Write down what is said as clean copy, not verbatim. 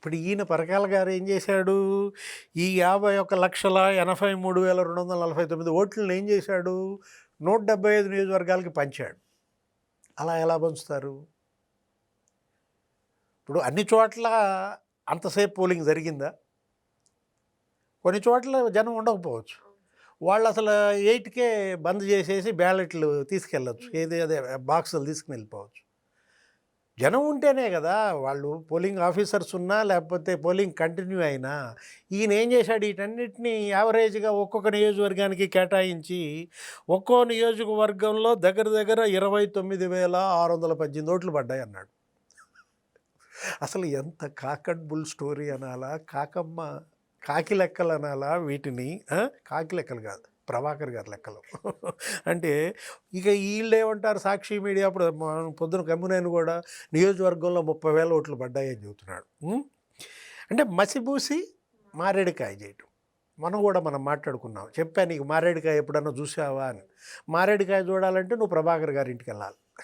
ఇప్పుడు ఈయన పరకాల గారు ఏం చేశాడు? ఈ 51,83,249 ఓట్లను ఏం చేశాడు? 175 నియోజకవర్గాలకి పంచాడు. అలా ఎలా పంచుతారు? ఇప్పుడు అన్ని చోట్ల అంతసేపు పోలింగ్ జరిగిందా? కొన్ని చోట్ల జనం ఉండకపోవచ్చు. వాళ్ళు అసలు 8కే బంద్ చేసేసి బ్యాలెట్లు తీసుకెళ్ళొచ్చు. ఏది అదే బాక్సులు తీసుకుని వెళ్ళిపోవచ్చు. జనం ఉంటేనే కదా వాళ్ళు పోలింగ్ ఆఫీసర్స్ ఉన్నా లేకపోతే పోలింగ్ కంటిన్యూ అయినా. ఈయన ఏం చేశాడు? వీటన్నిటిని యావరేజ్గా ఒక్కొక్క నియోజకవర్గానికి కేటాయించి ఒక్కో నియోజకవర్గంలో దగ్గర దగ్గర 29,618 ఓట్లు పడ్డాయి అన్నాడు. అసలు ఎంత కాక్ అండ్ బుల్ స్టోరీ అనాలా? కాకి లెక్కలు అనాలా వీటిని? కాకి లెక్కలు కాదు, ప్రభాకర్ గారి లెక్కలు. అంటే ఇక వీళ్ళు ఏమంటారు? సాక్షి మీడియా అప్పుడు పొద్దున కమ్మునేని కూడా నియోజకవర్గంలో 30,000 ఓట్లు పడ్డాయని చెబుతున్నాడు. అంటే మసిబూసి మారేడుకాయ చేయటం. మనం మాట్లాడుకున్నాం. చెప్పా నీకు మారేడుకాయ ఎప్పుడన్నా చూసావా అని. మారేడుకాయ చూడాలంటే నువ్వు ప్రభాకర్ గారి ఇంటికి వెళ్ళాలి.